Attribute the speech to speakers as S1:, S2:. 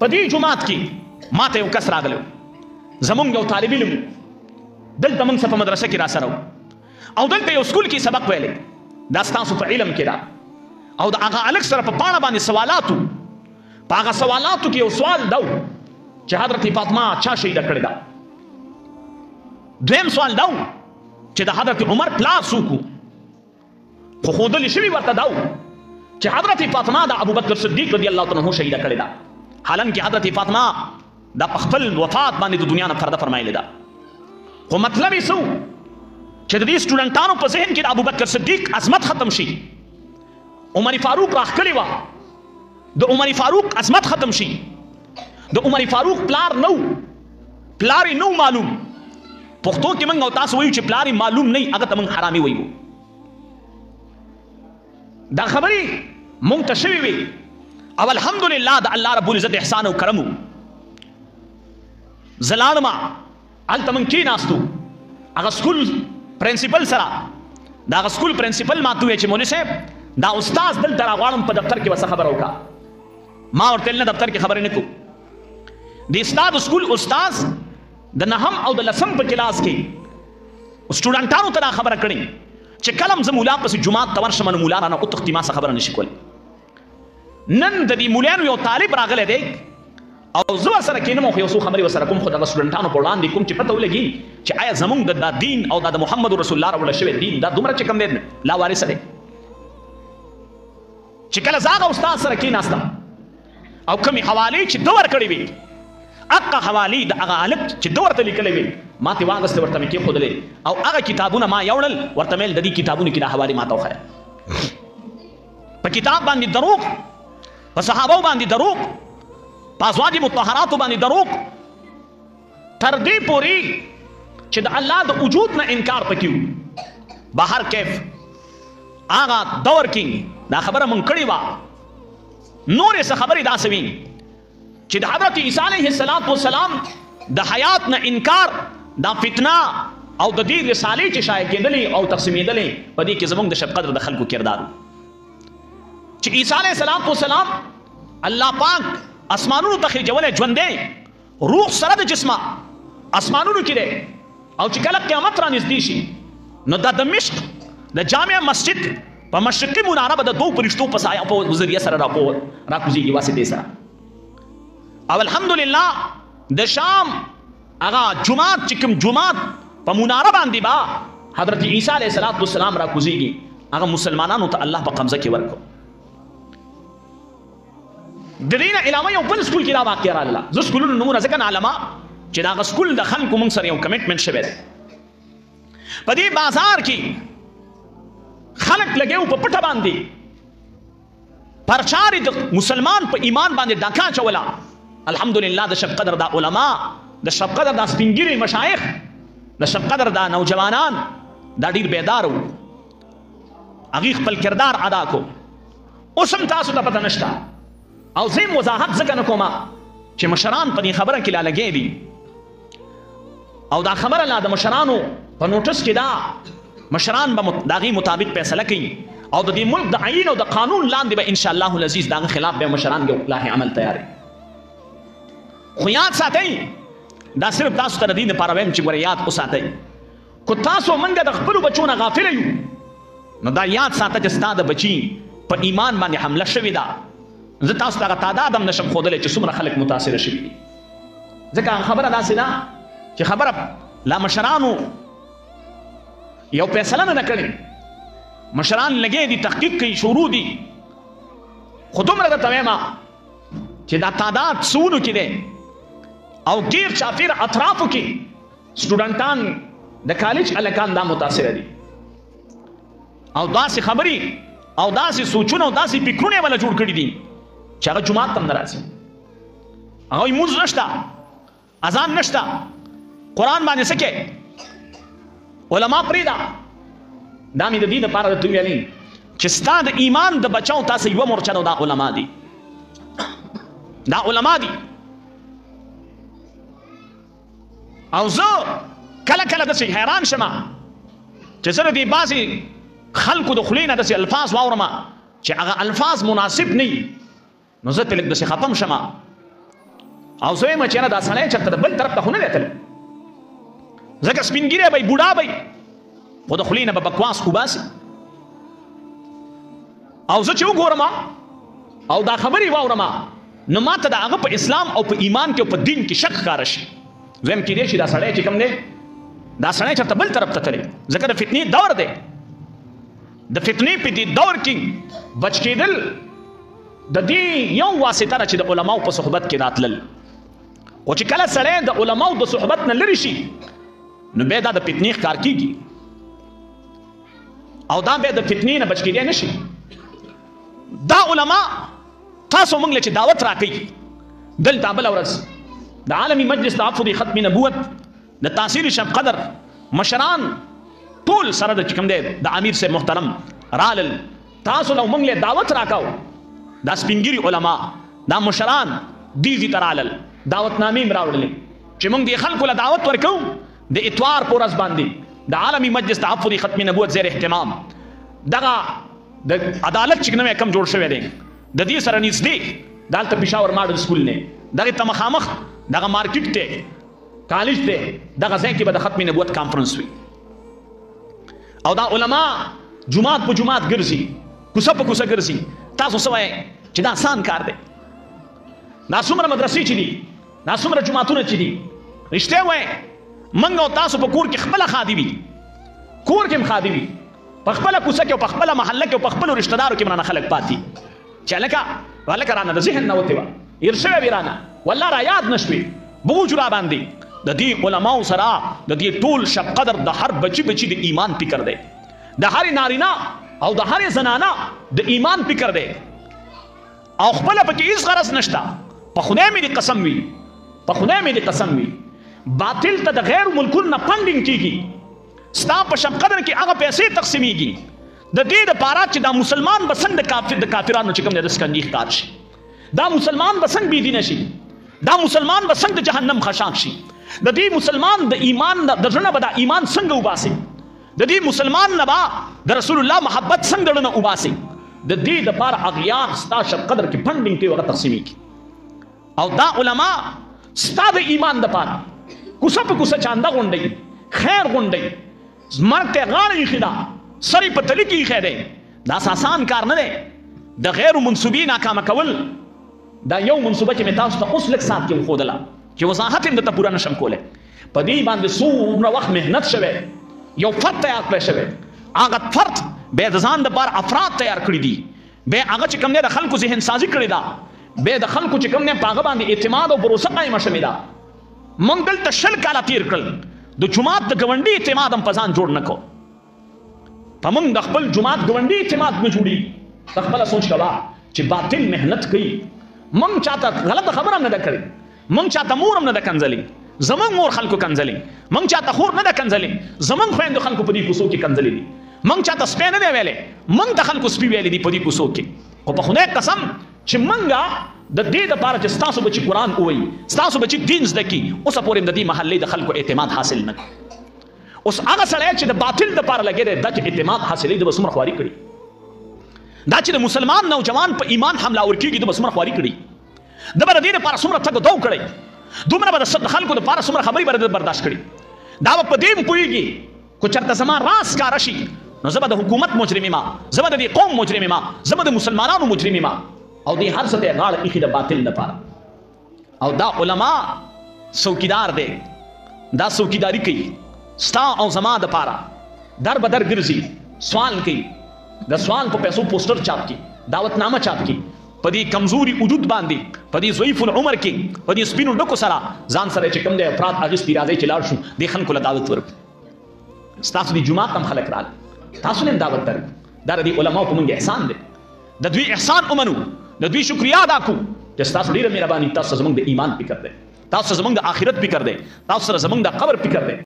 S1: په دې جماعت کې ماته یو کس راغلو، زمونږ یو طالب علم دلته موږ په مدرسه کې را سره او دلته یو سکول کې سبق ویلې، دا ستاسو په علم کې دا، او د هغه الګ سره په پاڼه باندې سوالاتو، په هغه سوالاتو کې یو سوال دا چې حضرت فاطمه چا شهیده کړې ده. دویم سوال دا چې د حضرت عمر پلار څوک خو ښودلې شوي ورته دا چې حضرت فاطمه د ابوبکر صدیق رضی الله تعالی عنہ شهیده کړې ده، حالانکه حضرت فاطمه د خپل وفات باندې د دنیا نه پرده فرمایلې ده. خو مطلب یې څه چې د دې سټوډنټانو په ذهن کې د ابوبکر صدیق عظمت ختم شي، عمر فاروق راښکلې وه، د عمر فاروق عظمت ختم شي، د عمر فاروق پلار نو، پلار یې نو معلوم. پښتو کې موږ او تاسو وایو چې پلار یې معلوم نه وي، هغه ته موږ حرامي وایو. دا خبرې موږ ته شوې وي او الحمدلله د الله رب العزت احسان او کرم. زه لاړم هلته موږ کېناستو، هغه سکول پرنسپل سره، د هغه سکول پرنسپل ماته وویل چې مولوي صاحب دا استاد دلته راغواړم په دفتر کې ورسره خبره وکړه. ما ورته ویل نه، دفتر کې خبرې نه کوو. د استاد سکول استاد د نهم او د لسم په کلاس کې سټوډنټانو ته دا خبره کړې چې کله زه مولا پسې جومات ته ورشم نو مولا رانه وتښتي، ما څه خبره نشي کولی. نن د دې مولیانو یو طالب راغلی دی او زه ورسره کېنم او یو څو خبرې ورسره کوم، خو دغه سټوډنټانو په وړاندې کوم چې پته ولګي چې آیا زموږ د دین او د محمد رسول الله راوړل شوی دین دا دومره چې کوم دی لاوارثه دی. چې کله زه هغه استاد سره کېناستم او کومې حوالې چې ده ورکړې وي، هغه حوالې د هغه هلک چې ده ورته لیکلی وي ما ترې واخېستې، ورته مې کېښودلې او هغه کتابونه ما یوړل، ورته مې ویل د دې کتابونو کې دا حوالې ما ته وښیه. په کتاب باندې دروغ، په صحابو باندې دروغ، په ازواج مطهراتو باندې دروغ، تر دې پورې چې د الله د وجود نه انکار پکې و. بهر کیف هغه دور کې دا خبره مونږ کړې وه. نورې څه خبرې داسې وي چې د حضرت عیسی علیه السلام د حیات نه انکار، دا فتنه او د دې رسالې چې شایع کېدلې او تقسیمېدلې، په دې کې زموږ د شب قدر د خلکو کردار چې عیسی علیه السلام الله پاک اسمانونو ته خېجولی ژوندی روح سره د جسمه اسمانونو کې دی، او چې کله قیامت را نږدې شي نو د دمشق د جامع مسجد په مشرقي مناره به د دوو فرشتو په سایه په ذریعه سره راکوزېږي واسطې سره. او الحمدلله د شام هغه جومات چې کوم جومات په مناره باندې به حضرت عیسی علیه السلام راکوزېږي، هغه مسلمانانو ته الله په قبضه کې ورکړو. د دې نه علاوه یو بل سکول کې دا واقعه راغله. زه سکولونو نومونه ځکه نه علما چې دا هغه سکول د خلکو موږ سره یو کمیټمنټ شوی دی. په دې بازار کې خلک لګیو په پټه باندې پرچار د مسلمان په ایمان باندې ډاکا چولا. الحمدلله د شب قدر دا علما، د شب قدر دا سپینګیري مشایخ، د شب قدر دا نوجوانان دا ډیر بیدار وو، هغوی خپل کردار ادا کو. اوس هم تاسو ته پته نشته او زه وضاحت ځکه نه کومه چې مشران په دې خبره کې لا لګې دي او دا خبره لا د مشرانو په نوټس کې دا مشران به د هغې مطابق فیصله کوي او د دې ملک د عین او د قانون لاندې به انشاءالله العزیز د هغه خلاف به مشران یو اصلاحي عمل تیاري. خو یاد ساتئ، دا صرف تاسو ته د دې دپاره وایم چې ګوره یاد وساتئ، کو تاسو موږ د خپلو بچو نه غافله یو نو دا یاد ساته چې ستا د بچي په ایمان باندې حمله شوې ده. زه تاسو ته هغه تعداد هم نشم ښودلی چې څومره خلک متاثره شوي دي، ځکه خبره داسې ده چې خبره لا مشرانو یو فیصله نه ده کړې، مشران لګې دي تحقیق کوي، شروع دي. خو دومره درته وایم چې دا تعداد څونو کې دی او غیر چاپیر اطرافو کې سټوډنټان د کالج هلکان دا متاثره دي او داسې خبرې او داسې سوچونه او داسې فکرونه یې وله جوړ کړي دي چې هغه جومات ته هم نه راځي، هغوی مونځ نشته، اذان نشته، قرآن باندې څه کې علما پرېږده. دا مې د دې دپاره درته وویلې چې ستا د ایمان د بچاو تاسې یوه مورچه نو دا علما دي، دا علما دي. او زه کله کله داسې حیران شمه چې زه د دې بعضې خلکو د خولې نه داسې الفاظ واورم چې هغه الفاظ مناسب نه وي، نو زه ترې لږ داسې خفه م شمه او زه یم چې نه دا سړی چېرته د بل طرف ته خو نه دی تللی ځکه سپینګیری به بوډا به خو د خولې نه به بکواس وباسي او زه چې وګورم او دا خبرې واورم نو ماته د هغه په اسلام او په ایمان کې او په دین کې شک ښکاره شي دویم کېدی شي دا سړی چې کوم دی دا سړی چېرته بل طرف ته تللی ځکه د فتنې دور دی د فتنې په دې دور کې بچ کېدل د دې یو واسطه ده چې د علماو په صحبت کې راتلل او چې کله سړی د علماو د صحبت نه لرې شي نو بیا دا د فتنې ښکار کېږي او دا بیا د فتنې نه بچ کېدی نه شي دا علما تاسو موږ له چې دعوت راکوي دلته بله ورځ د عالمي مجلس تعفض ختم نبوت د تاثیر شب قدر مشران ټول سره د کوم دی د امیر صاحب محترم رالل تاسو نو موږ له دعوت راکاو دا سپینګیری علما دا مشران دیزی ترالل دعوتنامې راوړلې چې موږ د خلکو له دعوت ورکو د اتوار په ورځ باندې د عالمي مجلس تعفض ختم نبوت زیر اهتمام دغه د عدالت چې کوم کم جوړ شوی دی د دې سره نږدې دالته پېښور ماډل سکول نه دغه ته مخامخ دغه مارکیټ ته کالج ته دغه ځای کې به د ختم نبوت کانفرنس وي او دا علما جمعات په جمعات ګرځي کوڅه په کوڅه ګرځي تاسو سوای چې دا آسان کار دی دا څومره مدرسې چې دي دا څومره جمعاتونه چې دي رښتیا وایي موږ او تاسو په کور کې خپله خادي وي کور کې هم خادي وي په خپله کوڅه کې او په خپله محله کې او په خپلو رشته دارو کې رانه خلک پاتې چې هلکه رانه د ذهن نه وتې وه هېر شوی وي رانه والله را یاد نه شوې بوج را باندې د دې علماو سره د دې ټول شب قدر د هر بچي د ایمان فکر دی د هرې نارینه او د هرې زنانه د ایمان فکر دی او خپله پکې هېڅ غرض نشته په خدای مې دې قسم وي په خدای مې دې قسم وي باطل ته د غیر ملکونو نه فنډینګ کېږي ستا په شب قدر کې هغه پیسې تقسیمیږي د دې دپاره چې دا مسلمان به څنګه د کافرانو چې کوم دی د سکنجي ښکار شي دا مسلمان به څنګه بېدینه شي دا مسلمان به څنګه د جهنم خشاک شي د دې مسلمان د ایمان د زړه نه به دا ایمان څنګه وباسي د دې مسلمان نه به د رسول الله محبت څنګه زړه نه وباسي د دې دپاره اغیار ستا شب قدر کې فنډینګ کوي هغه تقسیمیږي او دا علما ستا د ایمان دپاره کوڅه په کوڅه چانده غونډوي خیر غونډوي مرګ ته غاړه ایښې ده سر یې په تلي کې ایښی دی دا آسان کار نه دی د غیر منصوبې ناکامه کول دا یو منصوبه چې مې تاسو ته اوس لږ ساعت کې وښودله چې وضاحت یې درته پوره نشم کولی په دې باندې څومره وخت محنت شوی یو فرد تیار کړی شوی هغه فرد بیا د ځان دپاره افراد تیار کړي دي بیا هغه چې کوم دی د خلکو ذهن سازي کړې ده بیا د خلکو چې کوم دی په هغه باندې اعتماد او بروسه قایمه شوې ده موږ دلته 20 کاله تېر کړل د جومات د ګاونډي اعتماد هم په ځان جوړ نه کو په موږ د خپل جومات ګاونډي اعتماد نه جوړېږي ته خپله سوچ کوه چې باطل محنت کوي موږ چاته غلطه خبره هم نه ده کړې موږ چاته مور هم نه ده کنځلې زموږ مور خلکو کنځلې موږ چاته خور نه ده کنځلې زموږ خویندو خلکو په دې کوڅو کې کنځلې دي موږ چاته سپی نه دی ویلی موږ ته خلکو سپي ویلی دي په دې کوڅو کې خو په خدای قسم چې موږ د دې دپاره چې ستاسو بچي قرآن ووایي ستاسو بچي دین زده کړي اوسه پورې د دې محلې د خلکو اعتماد حاصل نه کړي اوس هغه سړی چې د باطل دپاره لګی دی دا چې اعتماد حاصلوي د به څومره خواري کړي دا چې د مسلمان نوجوان په ایمان حمله ور کېږي د به څومره خواري کړي د به د دې دپاره څومره تګ دو کړی دومره به د خلکو دپاره څومره خبرې به د برداشت کړي دا به په دې هم پوهېږي که چېرته زما راز ښکاره شي نو زه به د حکومت مجرم یم زه به د دې قوم مجرم یم زه به د مسلمانانو مجرم یم او دې هر څه ته یې غاړه ایښې د باطل دپاره او دا علما څوکیدار دی دا څوکیداري کوي ستا او زما دپاره در به در ګرځي سوال کوي د سوال په پیسو پوسټر چاپ کړي دعوتنامه چاپ کړي په دې کمزوري وجود باندې په دې ضعیف العمر کې په دې سپینو ډکو سره ځان سره چې کوم دی افراد اخیستي راځئ چې لاړ شو دې خلکو له دعوت ورکړو ستاسو د جومات هم خلک راغلل تاسو نه هم دعوت درکړو دا د دې علماو په موږ احسان دی د دوی احسان ومنو د دوی شکریا ادا کړو چې ستاسو ډېره مهرباني تاسو زموږ د ایمان فکر دی تاسو زموږ د آخرت فکر دی تاسو سره زموږ د قبر فکر دی